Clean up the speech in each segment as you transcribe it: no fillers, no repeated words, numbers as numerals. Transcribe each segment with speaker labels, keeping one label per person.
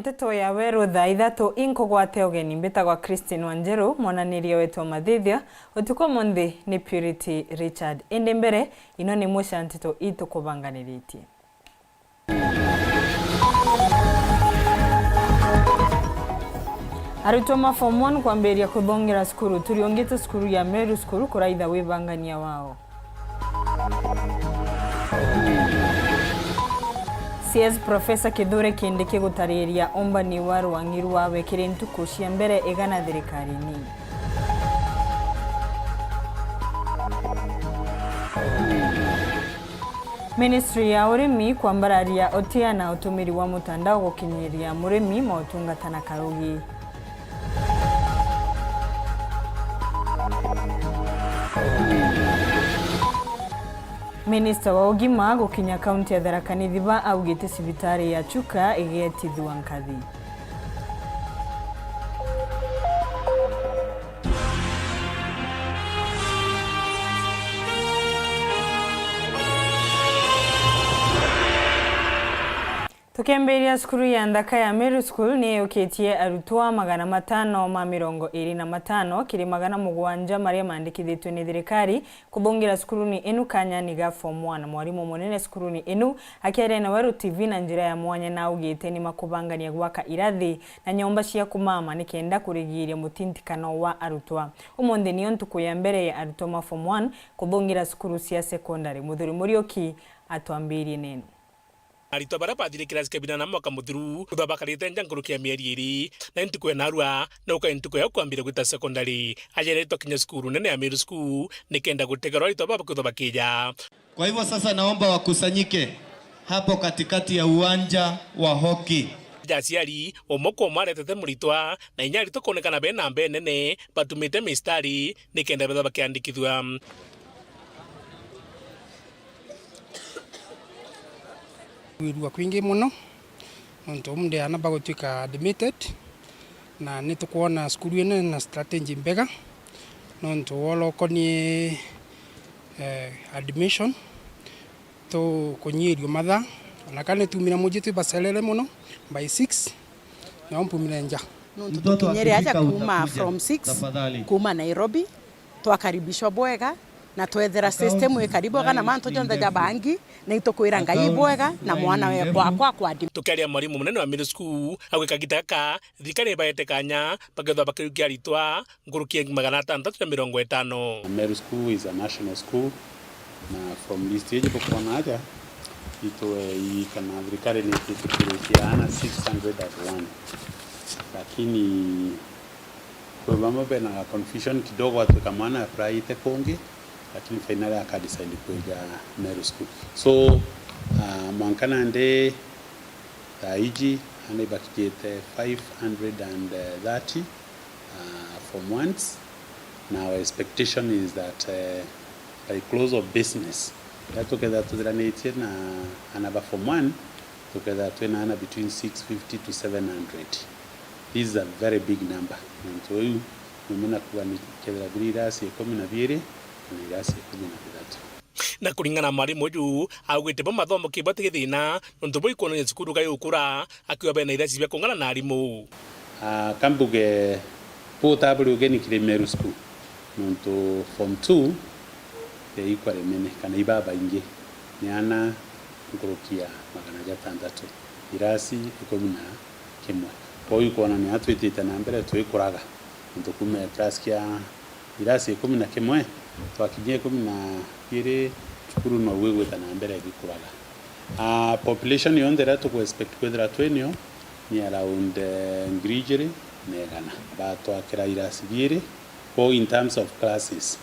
Speaker 1: Nteto ya Weru Thaa Ithatu inkogwate ogeni mbitagwa Christine Wanjeru mwananirio wetu mathithio utuko mundi ni Purity Richard indi mbere ino ni musha Nteto itukubanganiritie. Arutwo ma form 1 kwambiria kuthongira skuru turiongete skuru ya Weru skuru kuraitha wibangania wao. CS Professor Kithure Kindiki gutariria ombani wa Rwangiru wa wekire ntuko cia mbere igana thirikari-ini. Ministry ya urimi kwambararia otia na utumiri wa mutandao gukinyiria murimi mautungata na karugi. Minister wa ugima gukinya kaunti ya Tharaka Nithi augite sibitari ya Chuka igetithwa nkathi. Tukemberia skuru ya Ndaka ya Weru School ni yukitie arutwa 525 kiri 700 maria mandikithitwe ni thirikari kubungira skuru ni inu kanya ni ga form 1 mwarimu munene skuru ni inu akiaria na Weru TV na njira ya mwanya na ugite ni makubangania gwaka irathi na nyomba cia kumama ni kenda kurigiria mutintikano wa arutwa. Umonde ni ntuku ya mbere ya arutwa ma form 1 kubungira skuru cia secondary. Muthuri Murioki atwambirie neno.
Speaker 2: Arito bara pathire kirasi kabina na mwaka muthiru tuthabakarite njangurukia mieri iri na ntuko ya narua na uka ntuko ya kwambira gwita secondary ajeretwo kinya skuru nene ya Weru School nikenda gutegera arito baba kuthabakija.
Speaker 3: Kwa hivyo sasa naomba wakusanyike hapo katikati ya uwanja wa hockey.
Speaker 2: Jasiari omoko maretete muritwa na inyari to konekana bena mbe nene batumite mistari nikenda betha bakiandikithwa.
Speaker 4: Wirua kwingi muno nonto munde anaba gutwika admitted na nitukuona skuru ene na strategy mbega nonto wolo koni admission to konyirio matha na kane tumira mujitu baselele muno by 6 na ompumira nja
Speaker 5: nonto tukinyere aja kuma from 6 kuma Nairobi twakaribishwa bwega na twethera system we karibu kana manto jonda ja bangi na itokwira ngai bwega na mwana we kwa
Speaker 2: tukaria mwarimu munene wa Weru School agwikagitaka thikari baete kanya bagetha bakirukia ritwa ngurukie 650.
Speaker 6: Weru School is a national school na from this stage kwa aja ito kana thikari ni tikiriana 601 lakini kwa mama bena confusion kidogo watu mwana afraite konge lakini finally akadecide kuja Weru School. So mwankana nde taiji ane bakijete 530 form 1s. Now our expectation is that by close of business that together to the na another form 1 together to ana between 650 to 700. This is a very big number. And so you muna kuwa ni kedra birasi 12
Speaker 2: na kuringana mwarimu uyu augite bo mathomo kibati thina nonto boi kuona cukuru gai ukura akiwa bena irasi bya kongana na arimu
Speaker 6: kambuge potabuli ugeni kire Weru School nonto form 2 ikware mene kana ibaba inge ni ana ngurukia 600 irasi 11 boi kuona ni atwitite na mbere twikuraga nonto kume class kia irasi 11 twakinyie 12 cukuru no wegweta na mbere gikuraga. Population yondera to expect kwethera twenio ni around ngrijere negana bato akira irasi bire or in terms of classes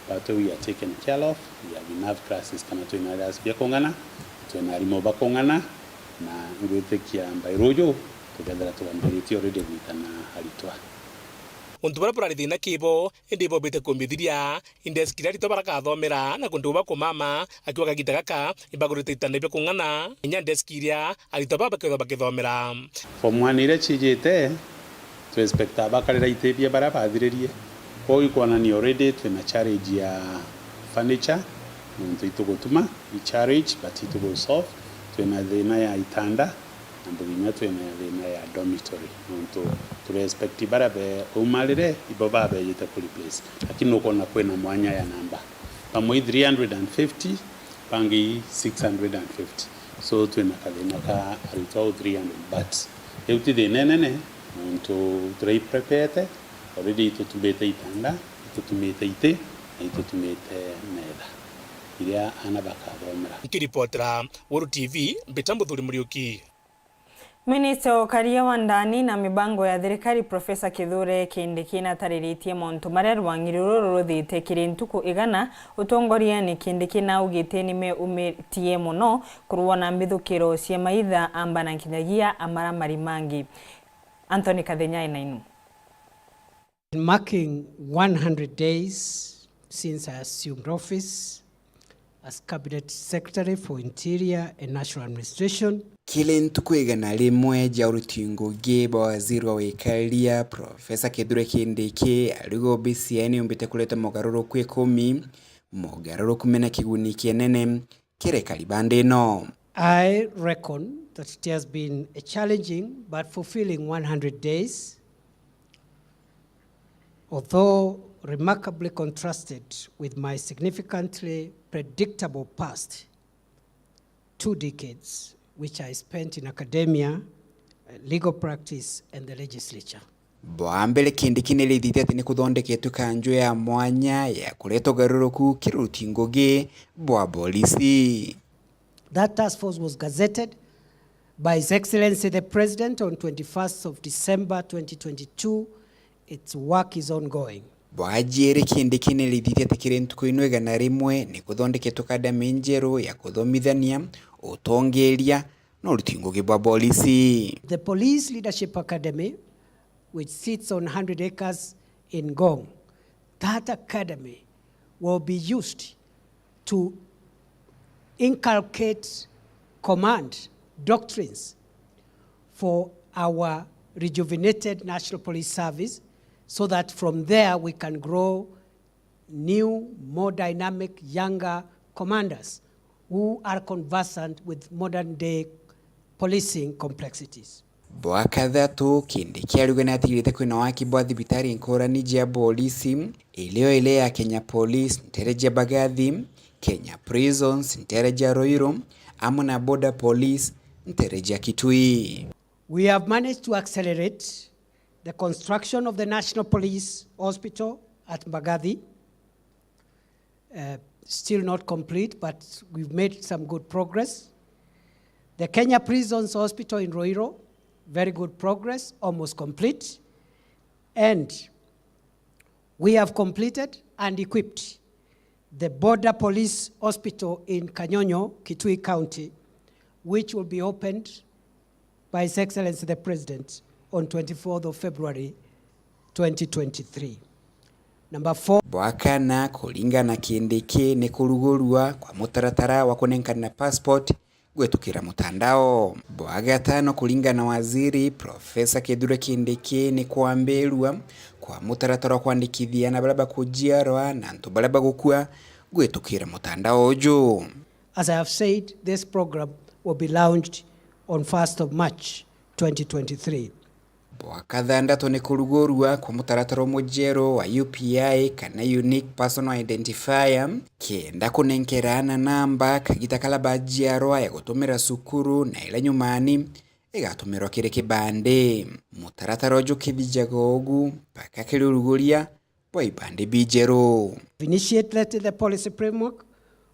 Speaker 6: but we are taken care of. We have enough classes kama tu ina irasi bya kongana tuna rimo bakongana na ngwetekia mbairojo tukendera tuambiriti already witana halitwa
Speaker 2: untubara pura thina kibo indibo bete kombithiria indeskirari to baraka thomera na kunduba ko mama akiwa kagita gaka ibagurite itane byo kungana inya deskiria alito baba ke thomera
Speaker 6: form 1 ire chijete to expect abakarira itebia bara bathiririe ko ikona ni already tuna charge ya furniture nto itugotuma I charge but itugo soft tuna thina ya itanda na mbugimya twina thina ya dormitory nontu turespecti bara be umalire ibo babe yite replace lakini ukona kwena mwanya ya namba pamwe 350 pangi 650 so twina kathina ka arutwo 300 but euti thinenene nontu turai prepared already tutumite itanda tutumite ite na tutumite metha iria ana bakathomera
Speaker 2: ikiripotera Weru TV mbita Muthuri Muriuki.
Speaker 1: Minista wa Ukaria wa Ndani na Mibango ya Thirikari Profesa Kithure Kindiki natariritie montu maria rwang'iriro ruthite kiri ntuku igana utongoria ni Kindiki na ugite nime umetie muno kuruona mbithukiro cia maitha amba na kinyagia amara marimangi. Anthony Kathenya inainu.
Speaker 7: Marking 100 days since I assumed office as Cabinet Secretary for Interior and National Administration.
Speaker 8: Kile ntuku igana rimwe ja urutingo geba waziri wa wikalia Profesa Kithure Kindiki aligo BCN umbite kuleta mogaruruku 10 mogaruruku mena kiguni kienene kirekali bande no.
Speaker 7: I reckon that it has been a challenging but fulfilling 100 days, although remarkably contrasted with my significantly predictable past 2 decades, which I spent in academia, legal practice, and the legislature.
Speaker 8: Boambele Kindiki nilithite ati ni kuthondeketu kanjo ya mwanya ya kuleto garuruku kirutingo ge bwa polisi.
Speaker 7: That task force was gazetted by His Excellency the President on 21st of December 2022. Its work is ongoing.
Speaker 8: Bwajiri Kindiki nilithite ati kiri ntuku ino igana rimwe ni kuthondeketu academy njeru ya kuthomithania utongeria no rutingo ge bwa polisi.
Speaker 7: The Police Leadership Academy, which sits on 100 acres in Ngong, that academy will be used to inculcate command doctrines for our rejuvenated National Police Service, so that from there we can grow new, more dynamic, younger commanders who are conversant with modern day policing complexities.
Speaker 8: Bwaka Ithatu Kindiki aruga na atigirite kwina waki bwa thibitari nkorani jia polisi ilio ile ya Kenya Police Ntereja Bagathi, Kenya Prisons Ntereja Roiro, amuna Border Police Ntereja Kitui.
Speaker 7: We have managed to accelerate the construction of the National Police Hospital at Bagathi. Still not complete, but we've made some good progress. The Kenya Prisons Hospital in Roiro, very good progress, almost complete. And we have completed and equipped the Border Police Hospital in Kanyonyo, Kitui County, which will be opened by His Excellency the President on 24th of February 2023. Number 4.
Speaker 8: Bwaka na kulinga na Kindiki ni kurugurua kwa mutaratara wa kunenkana passport gwetukira mutandao. Bwaga 5 kulinga na waziri Profesa Kithure Kindiki ni kuambelwa kwa mutaratara wa kuandikithia na balaba kujiarwa na ntu balaba gukua gwetukira mutandao ojo.
Speaker 7: As I have said, this program will be launched on 1st of March 2023.
Speaker 8: Bwaka 6 ni kurugurua kwa mutaratara mujero wa UPI kana Unique Personal Identifier kenda kunenkerana namba kagita kala bajiarwa ya gutumira sukuru na ila nyumani igatumirwa kire kibande. Mutaratara ojo kibijagogu paka kiruruguria bwa ibande bijero.
Speaker 7: Initiated the policy framework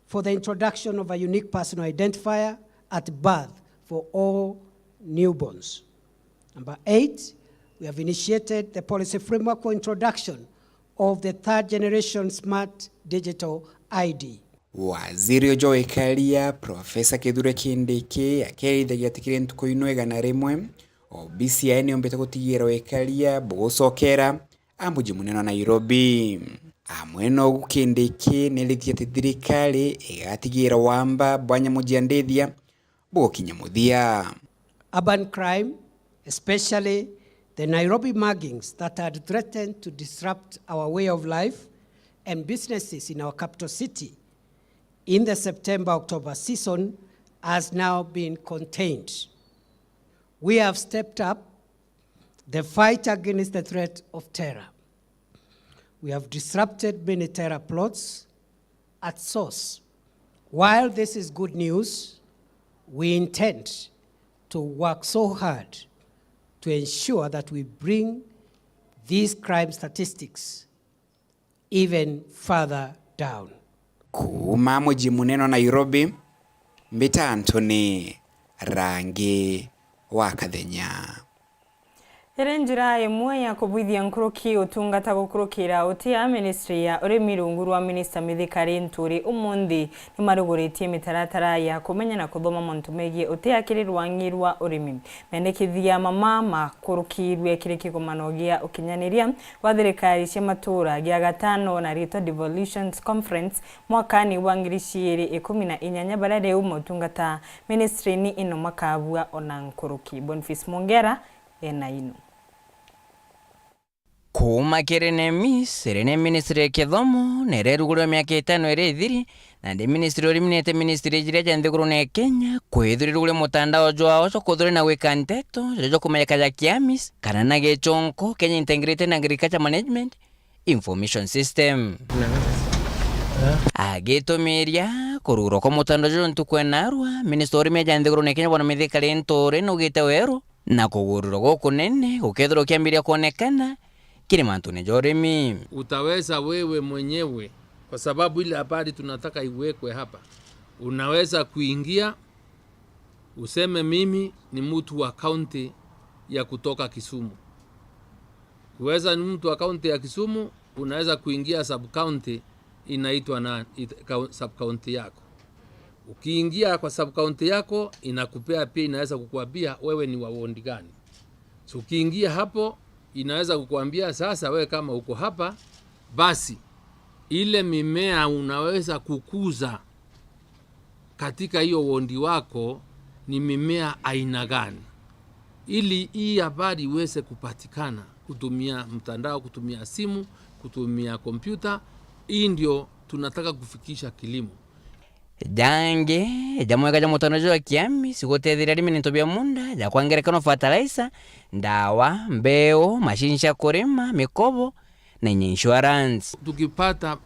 Speaker 7: for the introduction of a unique personal identifier at birth for all newborns. Number 8, we have initiated the policy framework for introduction of the 3rd generation smart digital ID.
Speaker 8: Waziri ojo wikalia Profesa Kithure Kindiki akerithagia tikire ntuku ino igana rimwe BCN ombete gutigira wikalia bugocokera ambuji munene Nairobi. Amweno Kindiki nilithia thirikari igatigira wamba bwanya mujiandithia bukinya muthia.
Speaker 7: Urban crime, especially the Nairobi muggings that had threatened to disrupt our way of life and businesses in our capital city in the September-October season, has now been contained. we have stepped up the fight against the threat of terror. We have disrupted many terror plots at source. While this is good news, we intend to work so hard to ensure that we bring these crime statistics even further down.
Speaker 8: Kuma mji munene wa Nairobi, Mbita Anthony, Rangi wa Kathenya.
Speaker 1: Ere njira imwe ya kubwithia nkuruki utungata gukurukira utia ministry ya urimi rungu rwa minister Mithikari Nturi umundi ni maruguretie mitaratara ya kumenya na kuthoma muntu megie utia kiri rwangirwa urimi mendekithia mama makurukirwe kiri kikomanogia ukinyaniria wa thirikari cia matura gia gatano na rito devolutions conference mwakani wa 2018 bara reu mutungata ministry ni ino makabua ona nkuruki. Boniface Mongera ena ino.
Speaker 9: Kuma kirene ministry ya kithomo nererugurwa miaka 5 iri ithiri na ndi ministry oriminete ministry jiria janthiguru ne Kenya kwithurirwe mutandao jwao cyo kuthuri na wika Nteto jojo kumeka ya kiamis kana na gechonko Kenya Integrated Agriculture Management Information System agitumiria kurugurwa kwa mutandao jojo ntukwenarwa ministry oriminete janthiguru ne Kenya bwana Mithikari Nturi nugite Weru na kugururwa gokunene gukethurwa kiambiria kuonekana kile mantune joremi.
Speaker 10: Utaweza wewe mwenyewe, kwa sababu ile habari tunataka iwekwe hapa. Unaweza kuingia useme mimi ni mtu wa county ya kutoka Kisumu. Uweza ni mtu wa county ya Kisumu, unaweza kuingia sub county inaitwa na sub county yako. Ukiingia kwa sub county yako inakupea pia, inaweza kukuambia wewe ni wa wondi gani. So ukiingia hapo inaweza kukuambia sasa wewe kama uko hapa basi ile mimea unaweza kukuza katika hiyo wondi wako ni mimea aina gani, ili hii habari iweze kupatikana kutumia mtandao, kutumia simu, kutumia kompyuta. Hii ndio tunataka kufikisha kilimo.
Speaker 9: Jange jamweka ja mutanojo wa kiami sigotethira rimi nitobia munda ja kwangerekano fertilizer, ndawa, mbeo, mashinisha kurima, mikobo na insurance.
Speaker 10: Tukipata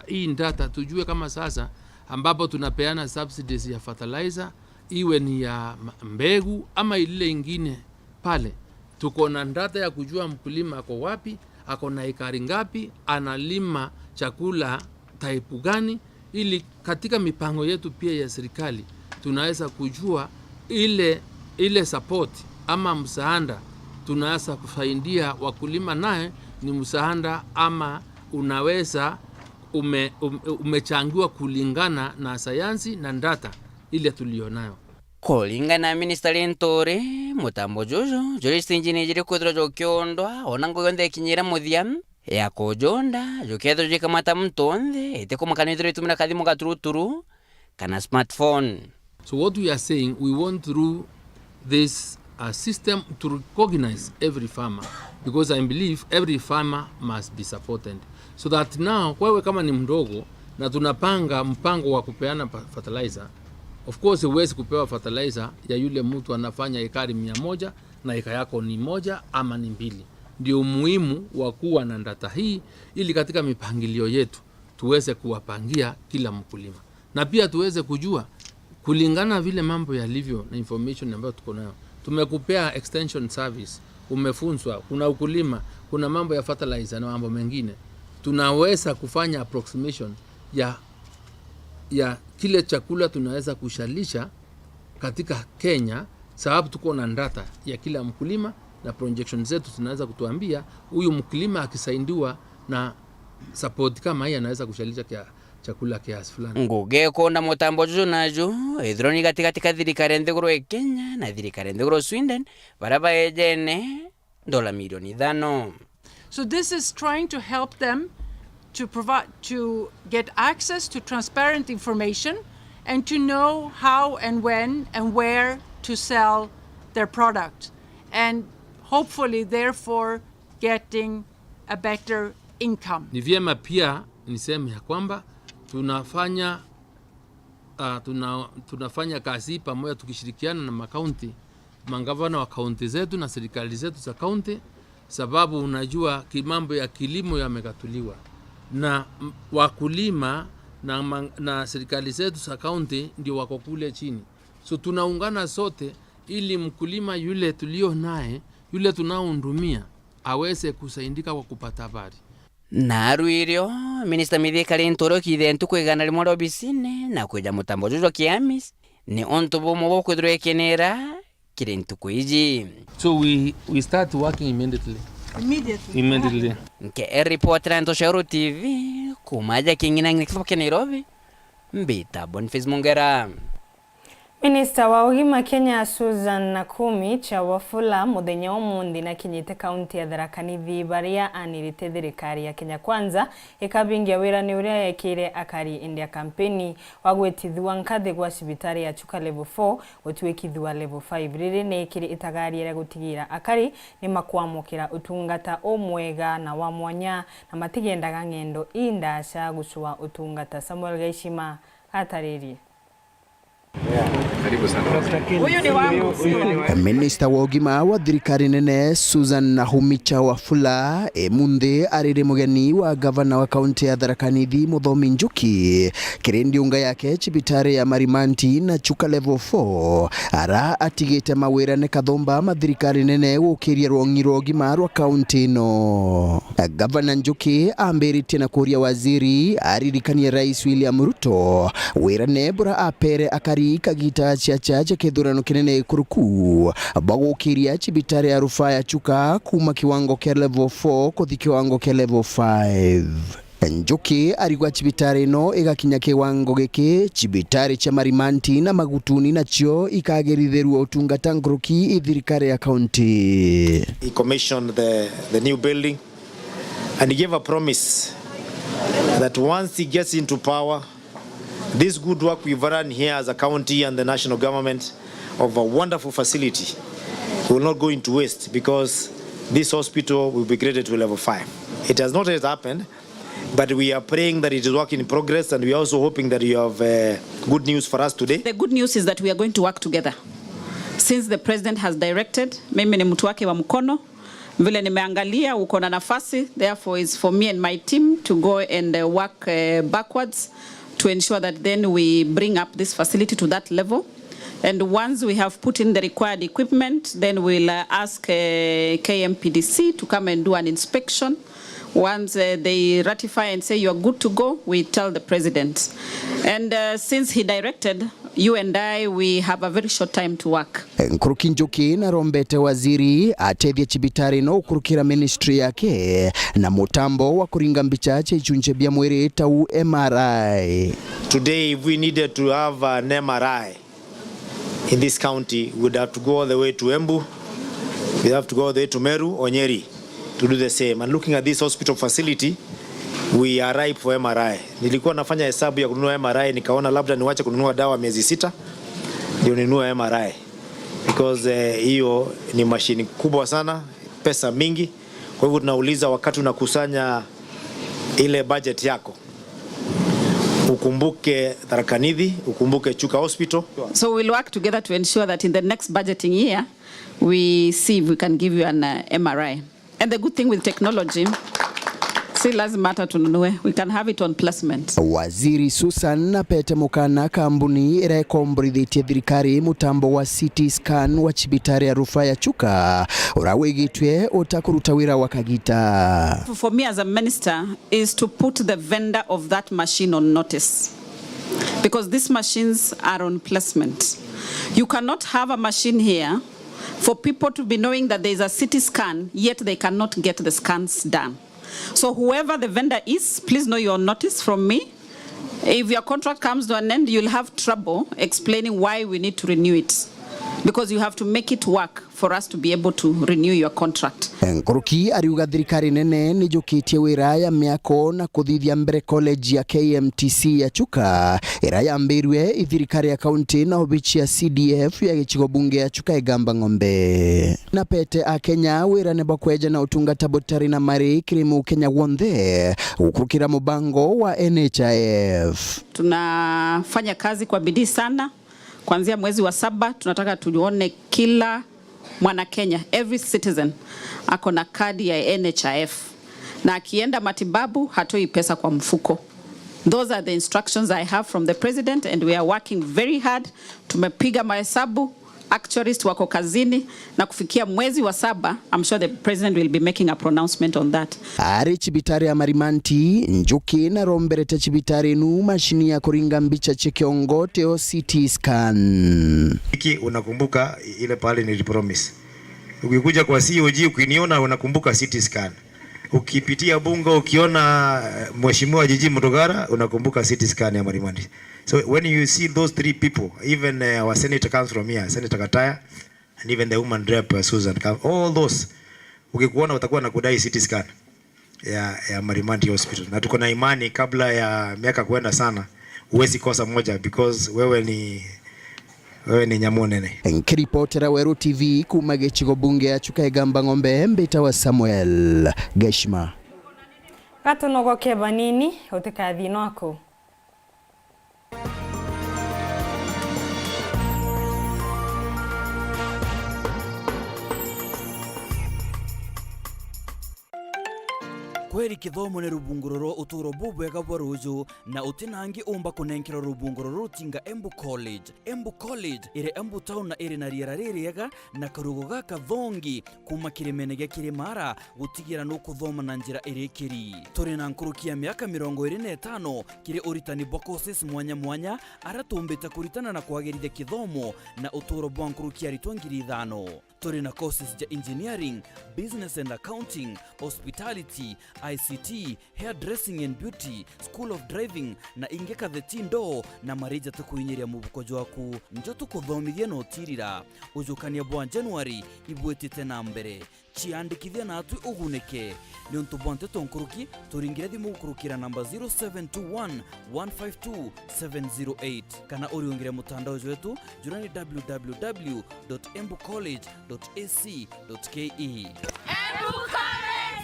Speaker 10: hii data tujue kama sasa ambapo tunapeana subsidies ya fertilizer iwe ni ya mbegu ama ile ingine pale, tuko na data ya kujua mkulima ako wapi, ako na ekari ngapi, analima chakula type gani, ili katika mipango yetu pia ya serikali tunaweza kujua ile support ama msaada tunaweza kufaidia wakulima naye ni msaada ama unaweza umechangiwa kulingana na sayansi na data ile tulionayo.
Speaker 9: Kulingana na Minister Nturi mutambo jojo jurisi injini jiri kudro jo kiondwa onango yonde kinyira muthiam ya kujonda juketho jikamata mtonde ete kumakanithiro itumira kathimo gaturuturu kana smartphone.
Speaker 10: So what we are saying, we want through this system to recognize every farmer, because I believe every farmer must be supported, so that now wewe kama ni mdogo na tunapanga mpango wa kupeana fertilizer, of course huwezi kupewa fertilizer ya yule mtu anafanya ekari 100 na eka yako ni 1 ama ni 2. Ndio muhimu wa kuwa na data hii, ili katika mipangilio yetu tuweze kuwapangia kila mkulima, na pia tuweze kujua kulingana vile mambo yalivyo na information ambayo tuko nayo. Tumekupea extension service, umefunzwa, kuna ukulima, kuna mambo ya fertilizer na mambo mengine. Tunaweza kufanya approximation ya kile chakula tunaweza kushalisha katika Kenya, sababu tuko na data ya kila mkulima, na projections zetu tunaweza kutuambia huyu mkulima akisaidiwa na support kama hii anaweza kushalisha chakula kiasi fulani.
Speaker 9: Nguge konda mutambo jojo najo edroni katika thirikari nthiguru ya Kenya na thirikari nthiguru Sweden baraba ejene dola milioni 5.
Speaker 11: So this is trying to help them to get access to transparent information and to know how and when and where to sell their product, and hopefully therefore getting a better income.
Speaker 10: Ni vyema pia niseme ya kwamba tunafanya kazi pamoja tukishirikiana na makaunti mangavana wa kaunti zetu na serikali zetu za kaunti, sababu unajua mambo ya kilimo yamekatuliwa na wakulima na serikali zetu za kaunti ndio wako kule chini. So tunaungana sote ili mkulima yule tulio naye, yule tunaohudumia aweze kusaidika kwa kupata habari.
Speaker 9: Naru irio Minister Mithikari Ntorokirie ntuku 100 obisine na kuja mutambo jujo kiamis ni onto bomo bokwithirwa ikenera kiri ntuku iji.
Speaker 10: So we start working immediately.
Speaker 9: Nke reporter Nteto TV kumaja kingina ngikifoke Nairobi mbita Boniface Mongera.
Speaker 1: Minister wa ugima Kenya Susan Nakumi cha Wafula muthenya umundi na kinyite kaunti ya Thaa Nithi baria anirite thirikari ya Kenya Kwanza ikabingia wira ni uria yekire akari india kampeni wa gwetithua nkathi gwa cibitari ya Chuka level 4 gutwikithua level 5 riri ni ikiri itagari ya gutigira akari ni makwamukira utungata omwega na wa mwanya na matigendaga ngendo indasha gusua utungata. Samuel Gaishima ataririe.
Speaker 12: Minister wa ugima wa thirikari nene Susan Nakumi cha Wafula munde arire mugeni wa gavana wa kaunti ya Thaa Nithi Muthomi Njuki kirendi unga yake cibitari ya Marimanti na Chuka level 4 ara atigite mawira ne kathomba mathirikari nene gukiria rwongiro ugima rwa kaunti no. Gavana Njuki ambirite na kuria waziri aririkania Rais William Ruto wira nebura apere akari kagita cha kithurano kinene kuruku bagukiria cibitari ya rufaa ya Chuka kuma kiwango kia level 4 kuthi kiwango kia level 5. Njuki arigwa cibitari no igakinya kiwango giki cibitari cha Marimanti na Magutuni nacio ikageritherua utungata nguruki ithirikari ya county.
Speaker 13: He commissioned the new building and he gave a promise that once he gets into power, this good work we've run here as a county and the national government of a wonderful facility will not go into waste, because this hospital will be graded to level 5. It has not yet happened, but we are praying that it is work in progress, and we are also hoping that you have good news for us today.
Speaker 14: The good news is that we are going to work together. Since the president has directed, mimi ni mtu wake wa mkono, vile nimeangalia uko na nafasi, therefore it's for me and my team to go and work backwards to ensure that then we bring up this facility to that level. And once we have put in the required equipment, then we'll ask KMPDC to come and do an inspection. Once they ratify and say you are good to go, we tell the president. And since he directed, you and I, we have a very short time to work.
Speaker 12: Nkuruki Njuki na rombete waziri atethia cibitari no ukurukira ministry yake na mutambo wa kuringa mbicha cha ichunche bia mwiri tau MRI.
Speaker 13: Today, if we needed to have an MRI in this county, we'd have to go all the way to Embu, we'd have to go all the way to Meru or Nyeri to do the same. And looking at this hospital facility, we are ripe for MRI. Nilikuwa nafanya hesabu ya kununua MRI, nikaona labda niwache kununua dawa miezi 6 ndio ninunue MRI, because hiyo ni mashini kubwa sana, pesa mingi. Kwa hivyo tunauliza, wakati unakusanya ile budget yako, ukumbuke Thaa Nithi, ukumbuke Chuka Hospital.
Speaker 14: So we'll work together to ensure that in the next budgeting year, we see if we can give you an MRI. And the good thing with technology, si lazima hata tununue, we can have it on placement.
Speaker 12: Waziri Susan na pete mukana kambuni irekombrithetie thirikari mutambo wa CT scan wa cibitari ya rufaa ya Chuka urawigitwe utakuruta wira wa kagita.
Speaker 14: For me as a minister is to put the vendor of that machine on notice, because these machines are on placement. You cannot have a machine here for people to be knowing that there is a CT scan, yet they cannot get the scans done. So whoever the vendor is, please know your notice from me. If your contract comes to an end, you'll have trouble explaining why we need to renew it, because you have to make it work for us to be able to renew your contract.
Speaker 12: Nkuruki ariuga thirikari nene ni jukitie wira ya miako na kuthithia mbere college ya KMTC ya Chuka ira yambirwe ithirikari ya county na obichi ya CDF ya gichigo bunge ya Chuka igamba ng'ombe. Na pete a Kenya wira ne bakweja na utungata botari na mari kirimu Kenya wonthe ukurukira mubango wa NHIF.
Speaker 14: Tunafanya kazi kwa bidii sana. Kuanzia mwezi wa 7 tunataka tuone kila mwana Kenya, every citizen ako na kadi ya NHIF na akienda matibabu hatoi pesa kwa mfuko. Those are the instructions I have from the president and we are working very hard. Tumepiga mahesabu, actuarists wako kazini na kufikia mwezi wa 7, I'm sure the president will be making a pronouncement on that.
Speaker 12: Ari chibitari ya Marimanti, Njuki na romberete chibitari nu mashini ya kuringa mbicha chekiongo teo CT scan.
Speaker 13: Hiki unakumbuka ile pale nilipromise. Ukikuja kwa COG ukiniona unakumbuka CT scan. Ukipitia bunga ukiona mheshimiwa Jiji Mutogara unakumbuka CT scan ya Marimanti. So when you see those 3 people, even our senator comes from here, Senator Kataya, and even the woman rep Susan, all those, ukikuona utakuwa na kudai CT scan ya Marimanti Hospital. Na tuko na imani kabla ya miaka kwenda sana, uwezi kosa moja because wewe ni nyamonene.
Speaker 12: Nkiripotera Weru TV kumagechigo bunge ya Chukaigamba Ng'ombe mbita wa Samuel Geshma.
Speaker 1: Katonogo kebanini utekathi nako.
Speaker 15: Kweri kithomo ne rubunguroro uturo bubwega bwaruju na utinangi umba kunenkera rubunguroro tinga Embu College. Embu College ire Embu Town na ire na riera ririega na karugo gaka thongi kuma kirimene gya Kirimara gutigira no kuthoma na njira irikiri. Turi na nkurukia miaka 25 kiri uritani bwa courses mwanya aratumbita kuritana na kwagirithia kithomo na uturo bwa nkurukia ritwangiri 5. Turi na courses ja engineering, business and accounting, hospitality, ICT, hairdressing and beauty, school of driving na ingeka the tindo na marija tukuinyiria mubukojo waku njo tukuthomithia no tirira ujukania bwa January ibwetite na mbere chiandikithia na atu uguneke ni untu bonte tonkuruki turingire thimu gukurukira namba 0721 152 708 kana uriungire mutandao wetu jurani www.embucollege.ac.ke.
Speaker 16: Embu College,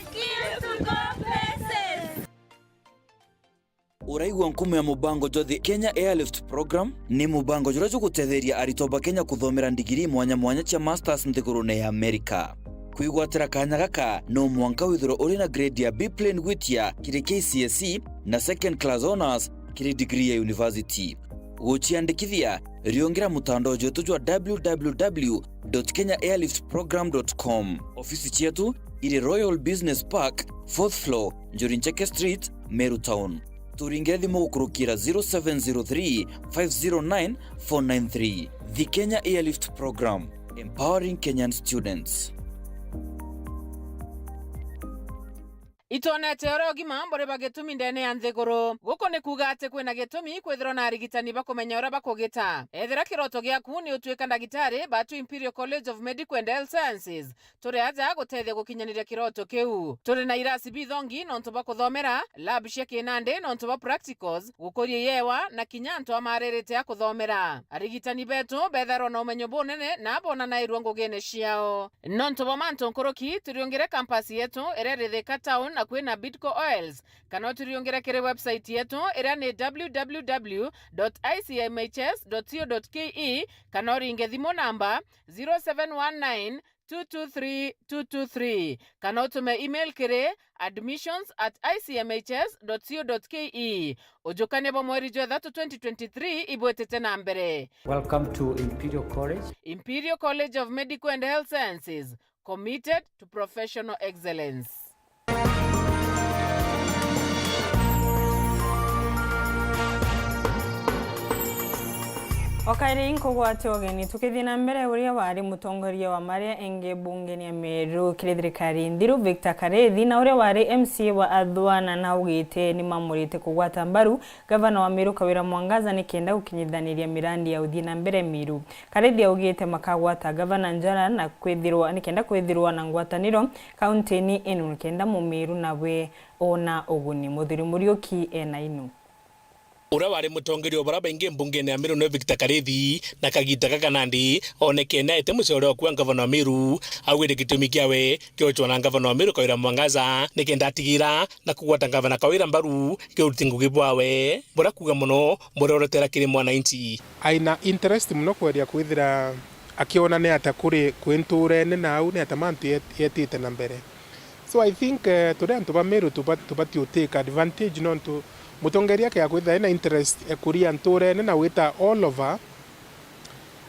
Speaker 16: skills to go places.
Speaker 15: Uraigwa nkumu ya mubango jothi Kenya Airlift Program ni mubango jura gutetheria aritoba Kenya kuthomera ndigiri mwanya cha masters nthigurune ya Amerika. Kuigwatira kanya gaka no mwanka withiro uri na grade ya B plane gwitia kiri KCSE na second class honors kiri degree ya university. Uchiandikithia riongera mutandao wetu jwa www.kenyaairliftprogram.com. Ofisi chetu iri Royal Business Park 4th floor Njorincheke Street, Meru Town. Turingire thimu gukurukira 0703 509 493. The Kenya Airlift Program, empowering Kenyan students.
Speaker 17: Itonete orogima mbore bagetumi ndene ya nthiguru guko ni kuga ati kwina gitumi kwithirwo na arigitani bakumenya ura bakugita ethira kiroto giaku ni utuika ndagitari batu Imperial College of Medical and Health Sciences turi aja gutethia gukinyaniria kiroto kiu turi na irasi bithongi nontu bakuthomera lab cia kinande nontu ba practicals gukuria yewa na kinyanto amarerete ya kuthomera arigitani betu bethero na umenyo bunene na bona na irwango gene ciao nontu ba manto nkoroki turiongere campus yetu ereretheka town na kwina Bidco Oils kana turiongera kire website yetu ira ni www.icmhs.co.ke kana ringe thimo namba 0719 223 kana utume email kire admissions@icmhs.co.ke ujukane bo mweri jwa Ithatu 2023 ibwetete na mbere.
Speaker 18: Welcome to Imperial College.
Speaker 17: Imperial College of Medical and Health Sciences, committed to professional excellence.
Speaker 1: Okaire inkogwate ogeni tukithina mbere uria wari mutongoria wa maria enge bungeni ya Meru kirithirikari Ndiru Victor Karethi na uria wari MC wa Athwana na ugite ni mamurite kugwata mbaru gavana wa Meru Kawira Mwangaza ni kenda ukinyithaniria mirandi ya uthina mbere Meru. Karethi ugite makagwata gavana njara na kwithirwa ni kenda kwithirwa na ngwataniro county ni inu kenda mu Meru nawe ona uguni muthiri murioki ena inu.
Speaker 2: Ura wari mutongerio bara baingi mbungeni ya Meru no Victor Karethi na kagita kakanandi oneke na ete mucoro kwa gavana wa Meru awire gitumi kiawe kiochwa na gavana wa Meru Kawira Mwangaza nikenda atigira na kugwata gavana Kawira mbaru kiutingu gibwawe bora kuga muno bora orotera kiri mwananchi
Speaker 19: aina interest muno kweria kwithira akiona ne atakuri kwenturene nau ne atamantu yetite na mbere. So I think today antuba Meru tubati take advantage nontu mutongeria ke akwitha ina interest ekuria nturene na wita all over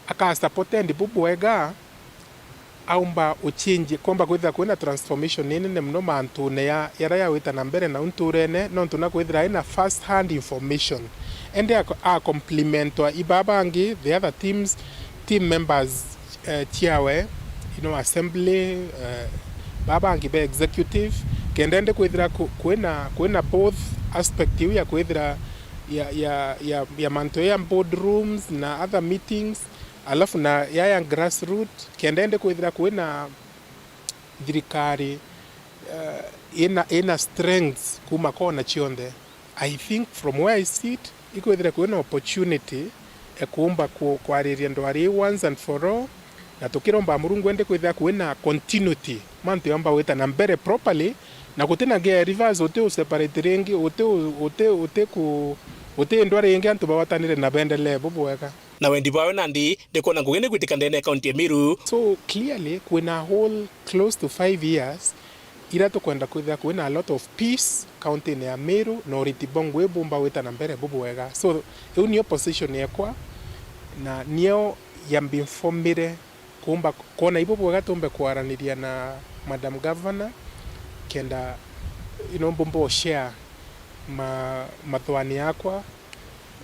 Speaker 19: akasupportendi bubwega aumba uchinji komba kwitha kwina transformation nene mno mantune yara ya wita na mbere na unturene nontu na kwithira ina first hand information and a complement wa ibabangi the other team members chiawe assembly babangi be executive kendende kwithira kwina both aspect ya kwithira ya manto ya boardrooms na other meetings alafu na ya grassroots kendende kwithira kwina thirikari ina strengths kuma kona chionde. I think from where I sit ikwithira kwina opportunity ekumba kwariria ndwari once and for all na tukiromba Murungu ende kwithira kwina continuity mantu yamba wita na mbere properly na kutina ge reverse ote separate rengi ote ndwari yengi antu bawatanire na bendele bubweka
Speaker 2: na wendi bawe nandi ndekona ngugene kwitika ndene county ya Meru.
Speaker 19: So clearly kwina whole close to 5 years ira tukwenda kwithira kwina a lot of peace county ya Meru no ritibongwe bumba wita na mbere bubwega. So eu niyo position yakwa na niyo yambinfomire kumba kona ibo bwega tumbe kwaraniria na Madam Governor kenda bumbo share mathwani yakwa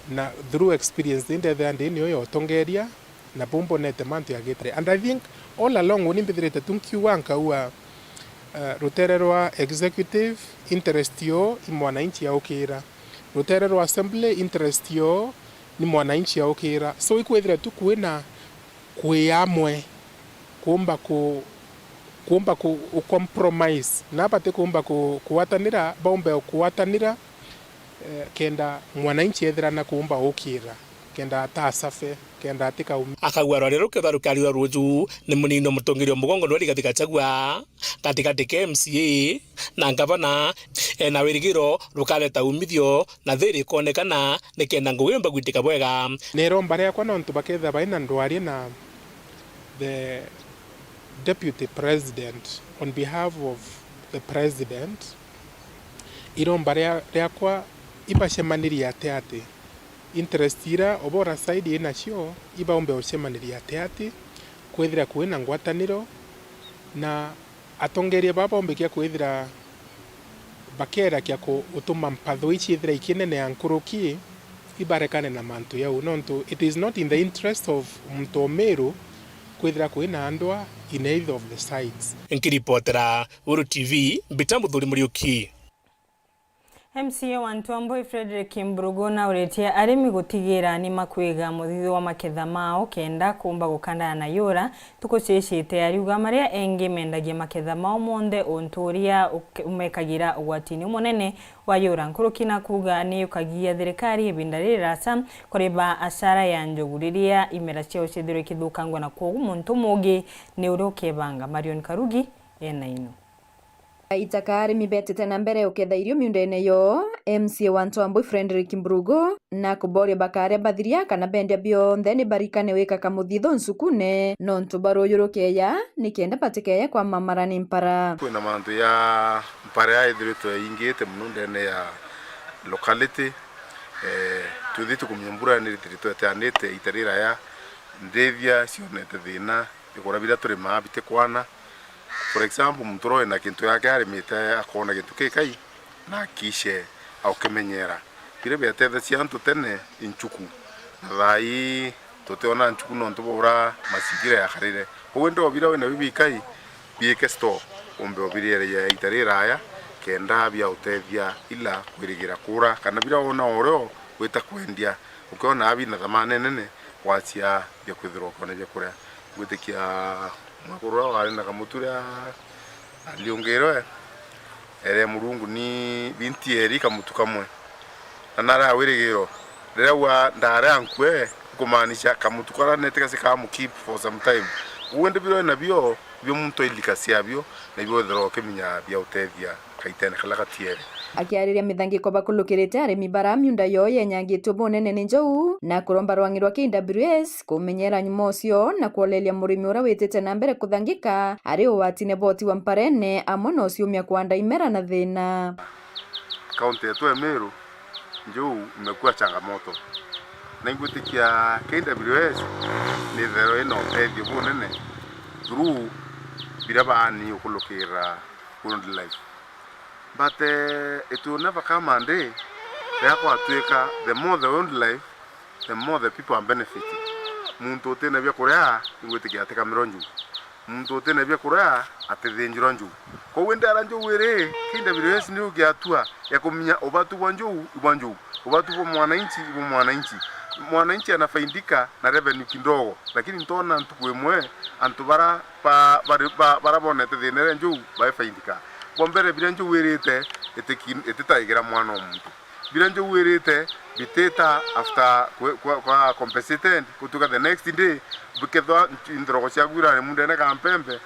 Speaker 19: na through experience inde thandi niyo yotongeria na bumbo nete mantu ya getre. And I think all along unimbithirite tunkiwanka ua rutere rwa executive interest yo ni mwananchi ya ukira, rutere rwa assembly interest yo ni mwananchi ya ukira. So ikwethira tu kwina kwiyamwe kumba ku compromise na bate kumba kuwatanira bombe kuwatanira kenda mwananchi ethira na kumba ukira kenda atasafe kenda atika
Speaker 2: akagwaro rero ketharukari wa ruju ni munino mutongerio mugongo ndwari gatika chagwa katikati KMCA na ngavana na wirigiro rukaleta umithio na thiri konekana ni kenda ngugimba gwitika bwega
Speaker 19: nero mbare yakwa nontu baketha baina ndwari na the Deputy President on behalf of the President irombare yakwa ibashemaniria ate interest ira obora side inacio ibaombe oshemaniria ate kwethira kwina ngwataniro na atongeria baba ombe kia kwethira bakera kia ko utuma mpatho ichi ithira ikinene ya nkuruki ibarekane na mantu yau nontu it is not in the interest of Meru kwethira kwina andwa in either of the sides.
Speaker 2: Nkiripotera Weru TV Bitambu Thuri Muriuki.
Speaker 1: MCA wa Ntwamboi Frederick Mbrugo na uretia arimi gutigira ni makwiga muthithu wa maketha mao kenda kumba gukanda na yura tukucecete ariuga maria engi mendagie maketha mao monde onturia umekagira ugwatini munene wa yura nkurukina kuga ni ukagia thirikari ibinda rirasa kuriba asara ya njuguriria imera cio cithiro kithukangwa na kogu muntu mugi ni urokebanga Marion Karugi ena ino
Speaker 20: Itakari mibetete na mbere uketha irio miundene yo MCA wa Ntwamboi Frederick Mbrugo na kuboria bakare bathiria kana bendia bionthe ni barikane wika kamuthitho nsukune nontu baruyurukeya ni kenda patikeya kwa mamarani mpara
Speaker 21: kwina mantu ya mpara ya ithirito ingite muno ndene ya locality tuthitu kumyambura ni ithirito etanite itarira ya ndevia cionete thina ikora bila turi mabite kwana. For example, mutoro na kintu yake arimite akona kintu kikai na kishe au kemenyera bire bethe ciantu tene inchuku thai tuteona nchuku no ntubura masigira ya kharire wendo bira wena bibikai bieke store ombe obirire ya itarira ya kenda bia utethia ila kwirigira kura kana bira ona oro weta kwendia ukiona abi na thamane nene wacia bia kwithiro kone bia kuria gwitikia makuru wale na kamutura aliongero ere Murungu ni binti eri kamutu kamwe anara wirigiro rewa ndare ankwe kumanisha kamutu kara neteka se kamu keep for some time uende biro na bio muntu ilikasia bio na bio dhoro keminya bia utethia kaitene kala katiere
Speaker 20: akiariria mithangiko bakulukirite arimi bara miunda yo yenyangitwo bunene ni njou na kuromba rwangi rwa KWS kumenyera nyumo cio na kuolelia murimi ura witite na mbere kuthangika ari uwatine boti wa mparene amwe no ciumia kwanda imera na thina.
Speaker 21: Kaunti yetu ya Meru njou imekuwa changamoto na ingutikia KWS ni thero ino tethi bunene through birabani ukulukira wildlife. But it will never come a day therefore the more the wildlife, the more the people are benefiting. Muntu utene bya kurea ingutikia ateka mironju. Muntu utene bya kurea atithinjira nju. Ko wende aranju were KWS ni ugiatua ya kuminya obatu wanju ibanju. Obatu wa mwananchi mwananchi anafaidika na revenue kidogo, lakini ntona ntukwemwe antubara barabone tethinere nju bafaidika. Bombere biranju wirite etitaigira mwana omuntu. Biranju wirite biteta after kwa compensated kutuka the next day bikethwa indrogo cia gwira mundu ne kampembe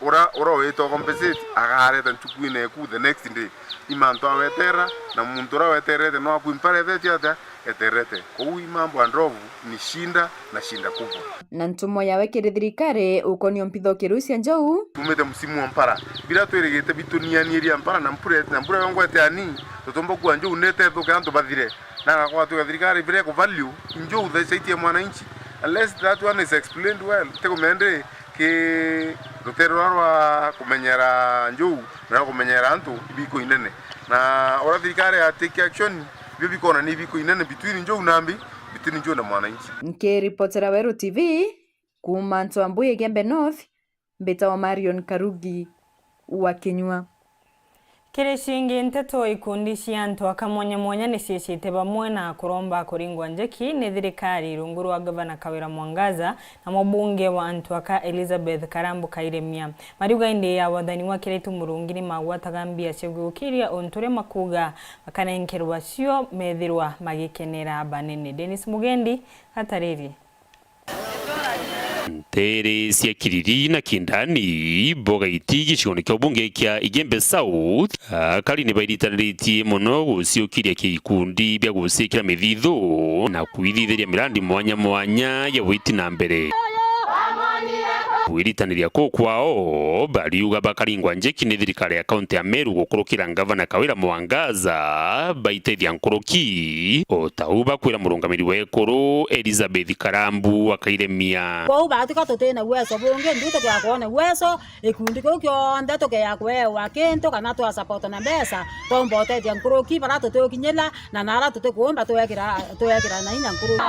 Speaker 21: ora weto compensate agareta nchukwine ku the next day imanto awetera na muntu ra weterete no akuimpare thetiata eterete kou mambo androvu ni shinda kubwa
Speaker 20: na ntumo yawe kiri thirikari ukonio mpitho kirucia njou
Speaker 21: tumete msimu wa mpara bila twirigite bitunianiria mpara na mpura yongwete ani tutombo kwa njou nete thukanto bathire na kwa tu thirikari bire ku value njou the site ya mwananchi unless that one is explained well tekomende ke rutero rwa kumenyera njou na kumenyera antu biko inene na ora thirikari atake action biko na ni biko inene between njou nambi between njou na mwananchi.
Speaker 20: Nkiripotera Weru TV kuma Ntwambuye Gembe North mbeta wa Marion Karugi wa Kenywa.
Speaker 1: Kirishingi Nteto ikundi cia antu akamwanya ni ciecite bamwe na kuromba kuringwa njeki ni thirikari runguru wa gavana Kawira Mwangaza na mubunge wa Antuaka Elizabeth Karambu Kairemia mariuga indi ya wathani wa kiretu murungini magwatagambia cigukiria onture makuga akanenkerwa cio methirwa magikenera banene. Dennis Mugendi hatariri
Speaker 3: Tere cia Kiriri na Kindani boga itigi chigone kya bunge kya Igembe South kali ni bairitaniritie muno guciukiria kikundi bya gucikira mithithu na kwithithiria mirandi mwanya ya witi na mbere kwiritanĩria kwao bariuga bakaringwa njeki nĩ thirikari ya kaunti ya Meru gukurukira gavana Kawira Mwangaza baitethia nkuruki otauba kwira murungamiri wekuru Elizabeth Karambu akairemia
Speaker 22: kwa batika tutena weso bunge ndito kwa kuona weso ikundi kokyo ndato ya kwewa kento kana to support na mbesa tombo tethia nkuruki bara tutokinyela na nara tutokuomba toyakira na ina nkuruki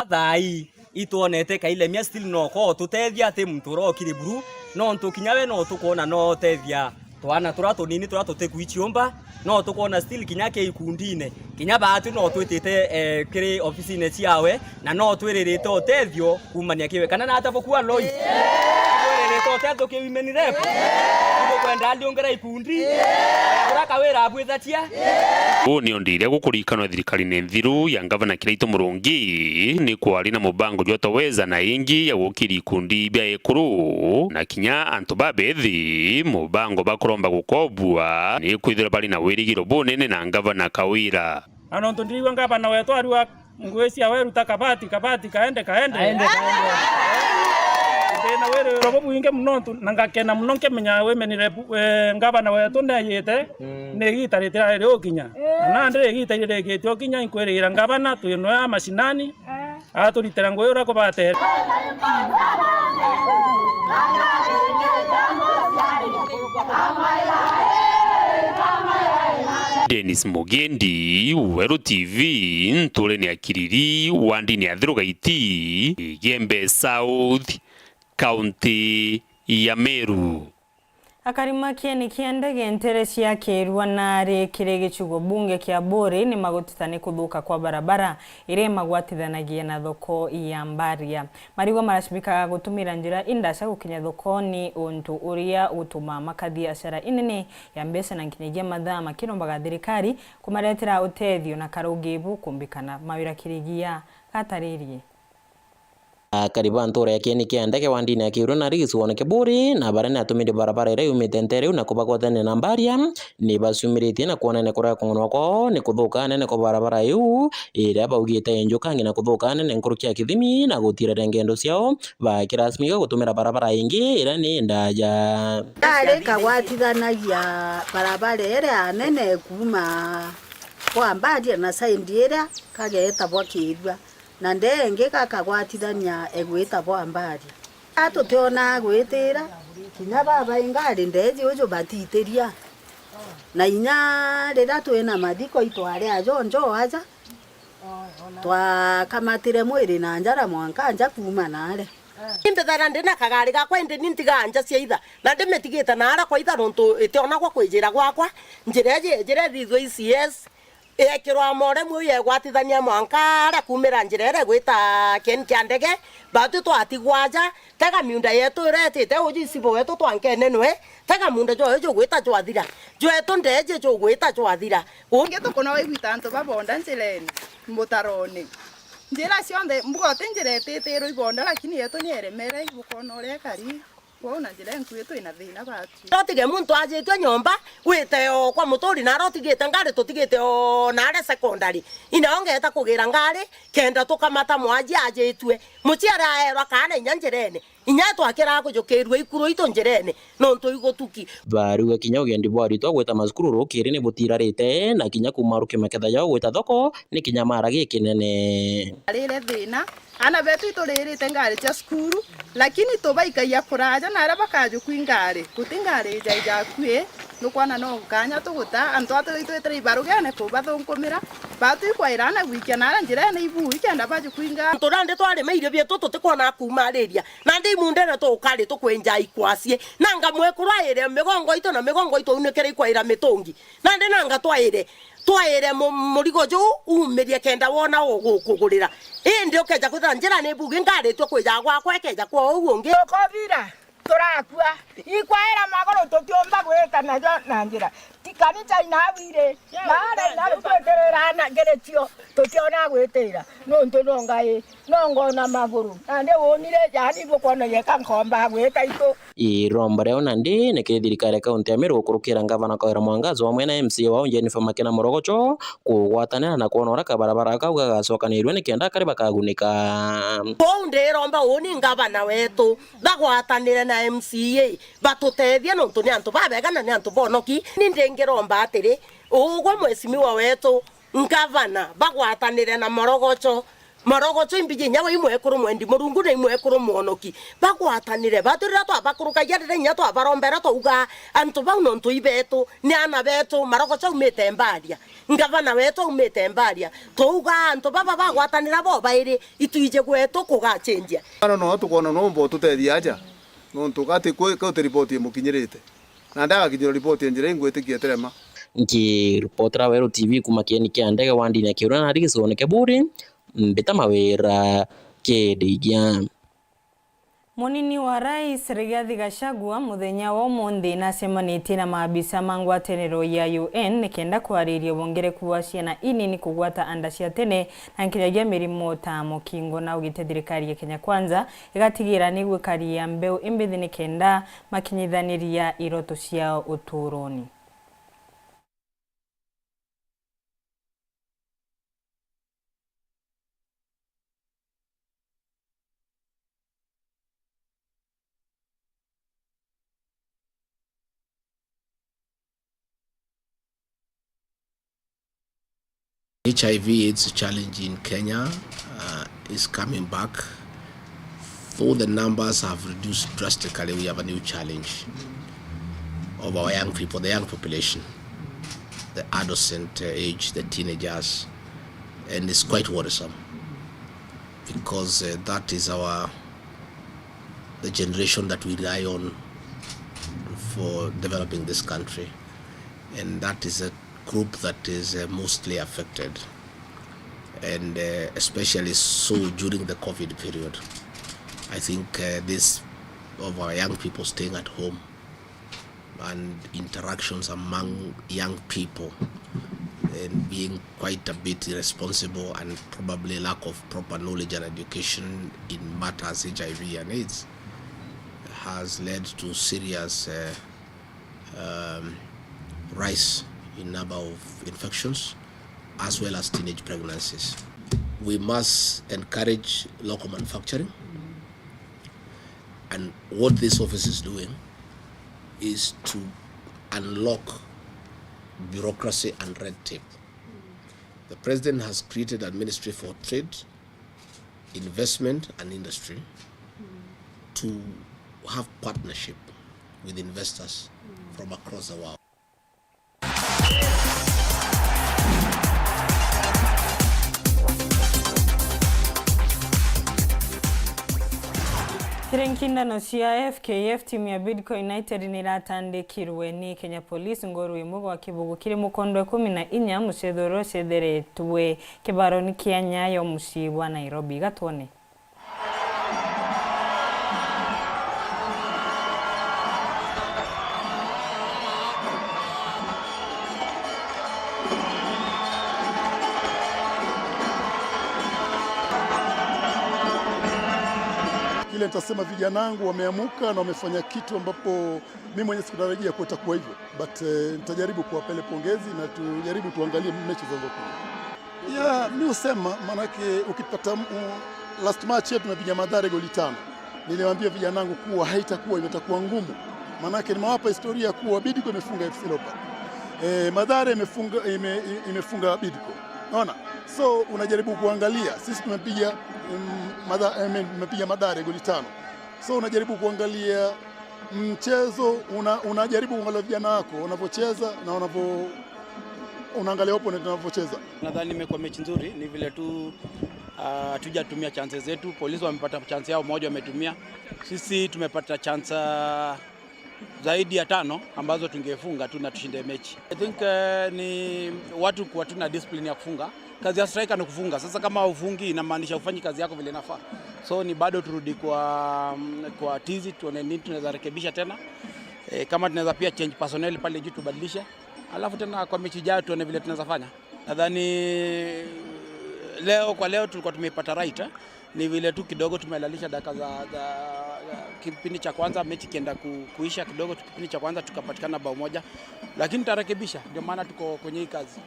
Speaker 23: thai ituonete Kairemia still no ko tutethia ati muturo kiriburu no ntukinyawe no tukona no tethia twana turato nini turato tekuichiomba no tukona still kinyake ikundine kinya batu no twitite kiri office ne ciawe na no twiririte otethio kumania kiwe kana na atabokuwa loi twiririte otethio kiwimenire kwenda ndiongera ikundi Kawira abwithatia
Speaker 3: ni ondire gukurikana thirikari ne nthiru ya gavana Kiraitu Murungi ni kwari na mubango jotoweza na ingi ya gukiri ikundi bya ekuru na kinya antu babethi mubango bakuromba gukobwa ni kwithira bali na wirigiro bunene na gavana Kawira
Speaker 24: anonto ndiriwe gavana wetu ariwa ngwesi ya Weru takabati kaende na Weru robo buinge mnonto nangakena mnonke menya wemenire gavana wetu ndayete negitarite rero kinya na ndire gitarire getyo kinya inkwirira gavana tuyino ya mashinani aturitera ngwera ko bate
Speaker 3: Dennis Mugendi, Weru TV, ntule ni akiriri wandi ni adhirugaiti Igembe South County ya Meru.
Speaker 1: Akarimakia ni kiandege nteresi ya kirwa nare kirege chugo bunge kia bore ni magotitane kuthuka kwa barabara ire magwatithanagia na thoko ya Mbaria. Marigo marashibika gutumira njira indasha gukinya thokoni untu uria utuma makathiacara inene ya mbesa na nkinyagia mathaa makirombaga thirikari kumaretera utethio na karugibu kumbikana mawira kirigia gatarĩrie.
Speaker 4: karibu antore yake ni kienda ke wandini ya kiuru na rigisi wone keburi na barani atumidi barabara ire umite ntere na kubagwatane na mbaria ni basumiriti na kuona ne kura kunwa ko ni kuthukane ne ko barabara yu ire baugite njukangi na kuthukane ne nkurukia kithimi na gutira rengendo ciao ba kirasmi gutumira barabara ingi ire ni ndaja
Speaker 5: Dale kawatithanagia barabara ire anene kuma kwa mbaria na saindi ire kageta bwa kirwa na ndenge kakagwatithania egwita bwa mbaria atutiona gwitira kinya baba ingari ndeji ujo batiteria na inya rira twina mathiko itware ajonjo aja twakamatire mwiri na njara mwanka nja kuma nare
Speaker 6: Indethara ndina kagari gakwa indi nintiga nja cia itha na ndimetigite nara kwa itha nontu itiona kwa kwijira gwakwa njire thitho ICS ekirwa amore mwe yegwatithania mwanka kumira njira ire gwita ken kia ndege batu twatigwaja tega miunda yetu iretite uji sibo wetu twankenenwe tega munda jo gwita jwathira jwetu ndeje jo gwita jwathira
Speaker 7: unge tukona wigwita antu babonda njireni mutaroni njira cionthe mbugote njira etitiro ibonda lakini yetu ni eremere ibukona uria kari wona njira nkwitu ina thina batu
Speaker 6: rotige muntu ajitwe nyomba wite o kwa mutori na rotigite ngari tutigite o nare secondary inaongeta kugira ngari kenda tukamata mwaji ajitwe muciara aerwa kana inyanjirene inyato akira kujukirwe ikuru ito njirene nonto igotuki
Speaker 4: bariwe kinya ugendi bwari to gweta mazukuru rukiri ni butirarite na kinya kumaruke maketha yao gweta thoko ni kinya maragi kinene
Speaker 7: arire thina ana betu ituririte ngari cia skuru lakini tubaikaia kuraja na araba kaju kwingari kutingari jaija kwe nukwana no kanya tuguta antu atwitwe ibarugene kubathunkumira batu ikwairana wikia nara njira na ibu ikenda baju kwinga
Speaker 6: turande twari meirio bietu tutikona kumariria na ndi mundere tukari tukwenja ikwasie nanga mwekuraire migongo ito na migongo ito unekere ikwaira mitungi na ndi nanga twaire murigo jo umeria kenda wona ogukugurira indi ukeja kuthira njira ni bugi ngari twa kwija gwakwa ekeja kwa uguo ngi
Speaker 25: kovira turakua ikwaira magoro tukiomba gweta na njira tikani chaina wire mara na ruteterera na geretio tukiona gwetera nonto nongai nongona maguru ande wonire jani bukona yeka nkomba gweta ito
Speaker 4: iromba reo nandi niki thirikari kaunti ya Meru kurukira ngavana Kawira Mwangaza hamwe na MC wao Jennifer Makena Morogocho kugwatanira na kuona ora kabarabara kau gagacokanirwe nikenda kari bakagunika
Speaker 6: bonde romba woni ngavana wetu bagwatanire na MCA batutethia nonto ni antu babegana ni antu bonoki nindengiromba atiri ugwo mwesimiwa wetu ngavana bagwatanire na Morogocho imbije nyawa imwe kuru mwendi murungu na imwe kuru muonoki bagwatanire baturira twabakuruka yarire nya twabarombera tuga antu bau nontu ibetu ni ana betu Morogocho umete mbaria ngavana wetu umete mbaria tuga antu baba bagwatanira bo bairi ituije gwetu kugachenjia
Speaker 26: no tukona no mbo tutethia aja nontu gati ko te report mukinyirite na ndaga kinyiro report njire ngwetikie terema
Speaker 4: nki reporter Weru TV kumakieni kia ndege wandini ya kiura na rigisi wone keburi mbita mawira kedegia
Speaker 1: Munini wa rais Rigathi Gachagua muthenya wa umuthi nacemanĩtie na maabisa ma ngwatanĩro ya UN nikenda kwariria wongereku wa ciana inini kugwata anda cia tene na nkinyagia mirimo ta mukingo na ugite thirikari ya Kenya Kwanza igatigira ni gwikaria mbeu imbithi nikenda makinyithaniria iroto ciao uturoni.
Speaker 27: HIV/AIDS challenge in Kenya is coming back. Though the numbers have reduced drastically, we have a new challenge of our young people, the young population, the adolescent age, the teenagers, and it's quite worrisome because that is the generation that we rely on for developing this country, and that is a group that is mostly affected, and especially so during the COVID period. I think this of our young people staying at home and interactions among young people and being quite a bit irresponsible and probably lack of proper knowledge and education in matters HIV and AIDS has led to serious rise in number of infections as well as teenage pregnancies. We must encourage local manufacturing, and what this office is doing is to unlock bureaucracy and red tape. The President has created a Ministry for Trade, Investment and Industry to have partnership with investors from across the world.
Speaker 1: Kirinkindano cia FKF timu ya Bidco United niratandikirwe ni Kenya Police ngoru imugo wa kibugu kiri mukondo 14 mucethoro cetheretwe kibaroni kia Nyayo mucii wa Nairobi. Gatwone.
Speaker 8: Ile nitasema vijana wangu wameamuka na wamefanya kitu ambapo mimi mwenyewe sikutarajia kwa itakuwa hivyo, but nitajaribu kuwapele pongezi na tujaribu tuangalie mechi zinazokuja. Mimi usema manake ukipata last match yetu tumepiga Mathare goli 5. Niliwaambia vijana wangu kuwa haitakuwa imetakuwa ngumu. Manake nimewapa historia kuwa Bidco imefunga FC Leopards. Mathare imefunga Bidco. Unaona? So unajaribu kuangalia sisi tumepiga Mathare goli 5. So unajaribu kuangalia mchezo, unajaribu kuangalia vijana wako wanavyocheza na unaangalia opponent wanavyocheza.
Speaker 9: Nadhani imekuwa mechi nzuri, ni vile tu hatujatumia chances zetu. Polisi wamepata chance yao moja wametumia. Sisi tumepata chance zaidi ya 5 ambazo tungefunga tu na tushinde mechi. I think ni watu kwa tuna discipline ya kufunga. Kazi ya striker ni kufunga. Sasa kama ufungi inamaanisha ufanyi kazi yako vile inafaa. So ni bado turudi kwa tizi tuone nini tunaweza rekebisha tena. Kama tunaweza pia change personnel pale juu tubadilishe. Alafu tena kwa mechi ijayo tuone vile tunaweza fanya. Nadhani leo tulikuwa tumepata right. Ni vile tu kidogo tumelalisha dakika za kipindi cha kwanza, mechi kienda kuisha kidogo kipindi cha kwanza tukapatikana bao moja, lakini tutarekebisha, ndio maana tuko kwenye hii kazi.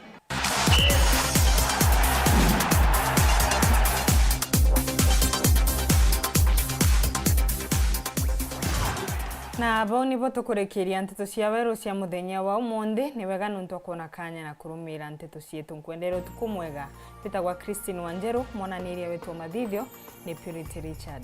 Speaker 1: Na abo nibo tukurekeria Nteto cia Weru cia muthenya wa umuthi. Ni wega nuntu kuona kanya na kurumira Nteto cietu nkwendera utuku mwega. Petagwa Christine Wanjeru, mwananiria wetu mathithio ni Purity Richard.